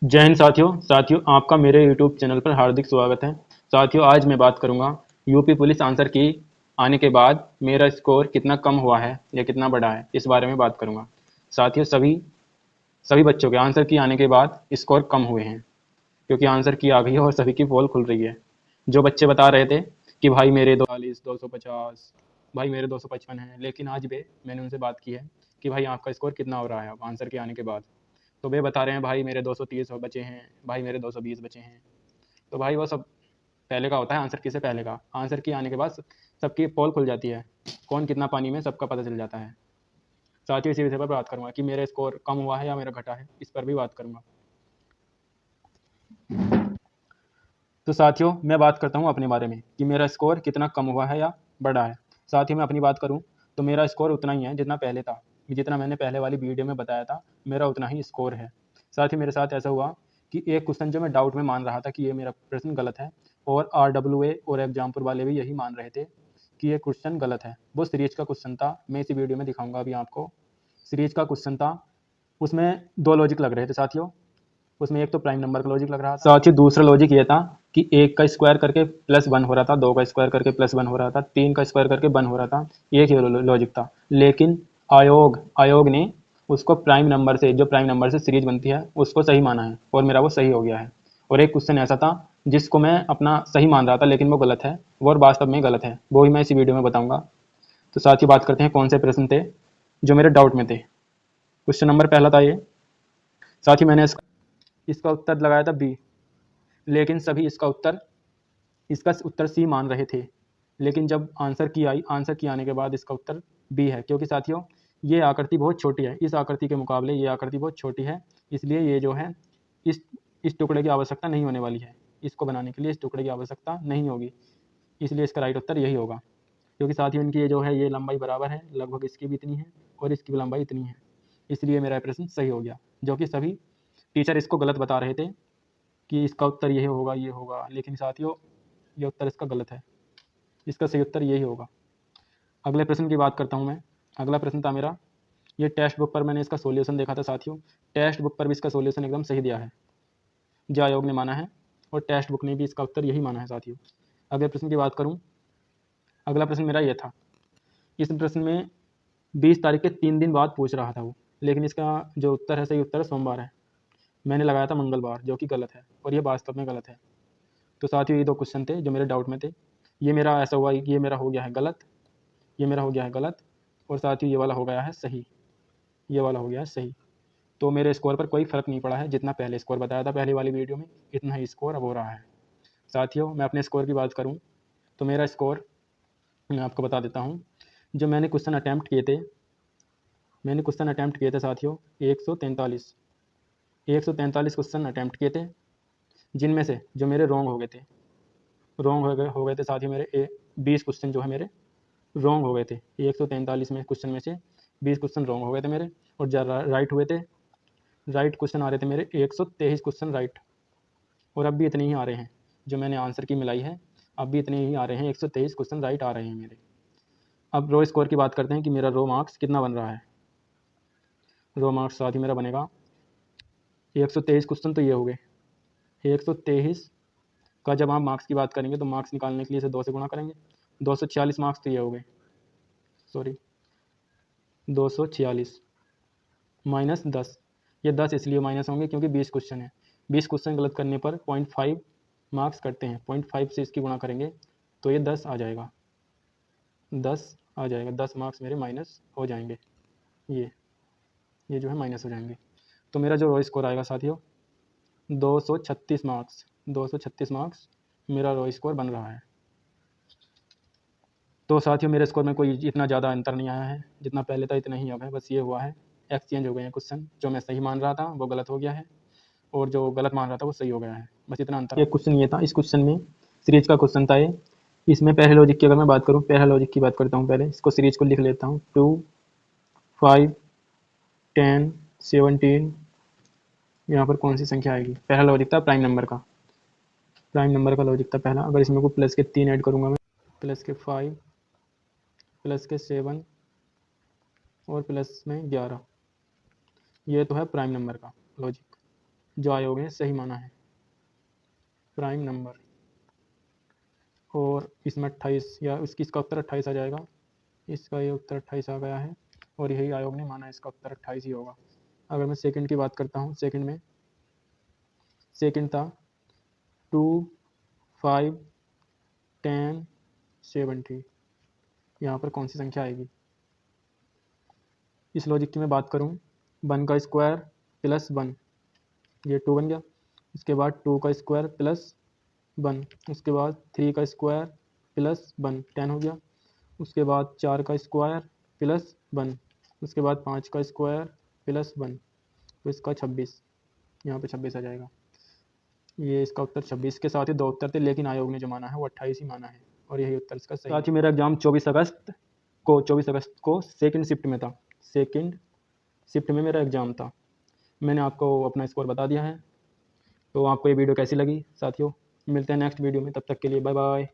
जय हिंद साथियों आपका मेरे यूट्यूब चैनल पर हार्दिक स्वागत है। साथियों, आज मैं बात करूंगा यूपी पुलिस आंसर की आने के बाद मेरा स्कोर कितना कम हुआ है या कितना बढ़ा है, इस बारे में बात करूंगा। साथियों, सभी सभी बच्चों के आंसर की आने के बाद स्कोर कम हुए हैं, क्योंकि आंसर की आ गई है और सभी की पोल खुल रही है। जो बच्चे बता रहे थे कि भाई मेरे 240, 250, भाई मेरे 255 हैं, लेकिन आज भी मैंने उनसे बात की है कि भाई आपका स्कोर कितना हो रहा है अब आंसर के आने के बाद। तो वे बता रहे हैं भाई मेरे 230 बचे हैं, भाई मेरे 220 बचे हैं। तो भाई वो सब पहले का होता है, आंसर की से पहले का। आंसर की आने के बाद सबकी पोल खुल जाती है, कौन कितना पानी में सबका पता चल जाता है। साथ ही इसी विषय पर बात करूंगा कि मेरा स्कोर कम हुआ है या मेरा घटा है, इस पर भी बात करूंगा। तो साथियों, मैं बात करता हूँ अपने बारे में कि मेरा स्कोर कितना कम हुआ है या बढ़ा है। साथ ही मैं अपनी बात करूँ तो मेरा स्कोर उतना ही है जितना पहले था, जितना मैंने पहले वाली वीडियो में बताया था, मेरा उतना ही स्कोर है। साथ ही मेरे साथ ऐसा हुआ कि एक क्वेश्चन जो मैं डाउट में मान रहा था कि ये मेरा प्रश्न गलत है, और RWA और एग्जामपुर वाले भी यही मान रहे थे कि ये क्वेश्चन गलत है। वो सीरीज का क्वेश्चन था, मैं इसी वीडियो में दिखाऊंगा अभी आपको। सीरीज का क्वेश्चन था, उसमें दो लॉजिक लग रहे थे साथियों। उसमें एक तो प्राइम नंबर का लॉजिक लग रहा था, साथ ही दूसरा लॉजिक ये था कि एक का स्क्वायर करके +1 हो रहा था, दो का स्क्वायर करके +1 हो रहा था, तीन का स्क्वायर करके 1 हो रहा था। एक ही लॉजिक था, लेकिन आयोग ने उसको प्राइम नंबर से, जो प्राइम नंबर से सीरीज बनती है, उसको सही माना है, और मेरा वो सही हो गया है। और एक क्वेश्चन ऐसा था जिसको मैं अपना सही मान रहा था लेकिन वो गलत है, वो और वास्तव में गलत है, वो भी मैं इसी वीडियो में बताऊंगा। तो साथ ही बात करते हैं कौन से प्रश्न थे जो मेरे डाउट में थे। क्वेश्चन नंबर पहला था ये। साथ ही मैंने इसका उत्तर लगाया था बी, लेकिन सभी इसका उत्तर सी मान रहे थे। लेकिन जब आंसर की आने के बाद इसका उत्तर बी है, क्योंकि साथियों ये आकृति बहुत छोटी है, इस आकृति के मुकाबले ये आकृति बहुत छोटी है, इसलिए ये जो है इस इस टुकड़े की आवश्यकता नहीं होने वाली है। इसको बनाने के लिए इस टुकड़े की आवश्यकता नहीं होगी, इसलिए इसका राइट उत्तर यही होगा। क्योंकि साथियों इनकी ये जो है ये लंबाई बराबर है, लगभग इसकी भी इतनी है और इसकी भी लंबाई इतनी है, इसलिए मेरा प्रश्न सही हो गया। जो कि सभी टीचर इसको गलत बता रहे थे कि इसका उत्तर ये होगा, लेकिन साथियों ये उत्तर इसका गलत है, इसका सही उत्तर यही होगा। अगले प्रश्न की बात करता हूँ मैं। अगला प्रश्न था मेरा, ये टेक्स्ट बुक पर मैंने इसका सॉल्यूशन देखा था साथियों। टेक्स्ट बुक पर भी इसका सॉल्यूशन एकदम सही दिया है, जो आयोग ने माना है, और टेक्स्ट बुक ने भी इसका उत्तर यही माना है साथियों। अगले प्रश्न की बात करूँ, अगला प्रश्न मेरा ये था। इस प्रश्न में 20 तारीख के 3 दिन बाद पूछ रहा था वो, लेकिन इसका जो उत्तर है, सही उत्तर है सोमवार है। मैंने लगाया था मंगलवार, जो कि गलत है, और ये वास्तव में गलत है। तो साथियों ये दो क्वेश्चन थे जो मेरे डाउट में थे। ये मेरा ऐसा हुआ कि ये मेरा हो गया है गलत, ये मेरा हो गया है गलत, और साथियों ये वाला हो गया है सही, ये वाला हो गया है सही। तो मेरे स्कोर पर कोई फ़र्क नहीं पड़ा है, जितना पहले स्कोर बताया था पहली वाली वीडियो में, इतना ही स्कोर अब हो रहा है। साथियों मैं अपने स्कोर की बात करूँ तो मेरा स्कोर मैं आपको बता देता हूँ। जो मैंने क्वेश्चन अटैम्प्ट किए थे साथियों 143 क्वेश्चन अटैम्प्ट किए थे, जिनमें से जो मेरे रॉन्ग हो गए थे साथियों, मेरे 20 क्वेश्चन जो है मेरे रॉन्ग हो गए थे। 143 में क्वेश्चन में से 20 क्वेश्चन रॉन्ग हो गए थे मेरे, और राइट हुए थे, राइट क्वेश्चन आ रहे थे मेरे 123 क्वेश्चन राइट। और अब भी इतने ही आ रहे हैं, जो मैंने आंसर की मिलाई है अब भी इतने ही आ रहे हैं, 123 क्वेश्चन राइट आ रहे हैं मेरे। अब रो स्कोर की बात करते हैं कि मेरा रो मार्क्स कितना बन रहा है। रो मार्क्स साथ ही मेरा बनेगा 123 क्वेश्चन तो ये हो गए, 123 का जब आप मार्क्स की बात करेंगे तो मार्क्स निकालने के लिए इसे 2 से गुणा करेंगे। 246 मार्क्स तो ये हो गए, सॉरी 246 -10। ये 10 इसलिए माइनस होंगे क्योंकि 20 क्वेश्चन है, 20 क्वेश्चन गलत करने पर 0.5 मार्क्स कटते हैं, 0.5 से इसकी गुणा करेंगे तो ये 10 आ जाएगा, 10 आ जाएगा, 10 मार्क्स मेरे माइनस हो जाएंगे, ये जो है माइनस हो जाएंगे। तो मेरा जो रो स्कोर आएगा साथियों 236 मार्क्स, 236 मार्क्स मेरा रो स्कोर बन रहा है। तो साथियों मेरे स्कोर में कोई इतना ज़्यादा अंतर नहीं आया है, जितना पहले था इतना ही अब है, बस ये हुआ है एक्सचेंज हो गए हैं क्वेश्चन। जो मैं सही मान रहा था वो गलत हो गया है, और जो गलत मान रहा था वो सही हो गया है, बस इतना अंतर। एक क्वेश्चन ये था, इस क्वेश्चन में सीरीज का क्वेश्चन था ये। इसमें पहले लॉजिक की अगर मैं बात करूँ, पहला लॉजिक की बात करता हूँ, पहले इसको सीरीज को लिख लेता हूँ। 2, 5, 10, 17, यहाँ पर कौन सी संख्या आएगी। पहला लॉजिक था प्राइम नंबर का, प्राइम नंबर का लॉजिक था पहला। अगर इसमें को प्लस के 3 ऐड करूँगा मैं, प्लस के 5, प्लस के 7 और प्लस में 11, ये तो है प्राइम नंबर का लॉजिक। जो आयोग ने सही माना है, प्राइम नंबर। और इसमें 28 या इसका उत्तर 28 आ जाएगा। इसका ये उत्तर 28 आ गया है और यही आयोग ने माना, इसका उत्तर 28 ही होगा। अगर मैं सेकंड की बात करता हूँ, सेकंड था 2, 5, 10, 70। यहाँ पर कौन सी संख्या आएगी? इस लॉजिक की मैं बात करूँ, 1 का स्क्वायर प्लस 1, ये 2 बन गया। उसके बाद 2 का स्क्वायर प्लस 1, उसके बाद 3 का स्क्वायर प्लस 1, 10 हो गया। उसके बाद 4 का स्क्वायर प्लस 1, उसके बाद 5 का स्क्वायर प्लस 1, तो इसका 26, यहाँ पे 26 आ जाएगा। ये इसका उत्तर 26 के साथ ही 2 उत्तर थे, लेकिन आयोग ने जो माना है वो 28 ही माना है और यही उत्तर इसका सही है। साथ ही मेरा एग्जाम 24 अगस्त को सेकंड शिफ्ट में था। सेकंड शिफ्ट में मेरा एग्ज़ाम था। मैंने आपको अपना स्कोर बता दिया है। तो आपको ये वीडियो कैसी लगी साथियों? मिलते हैं नेक्स्ट वीडियो में, तब तक के लिए बाय बाय।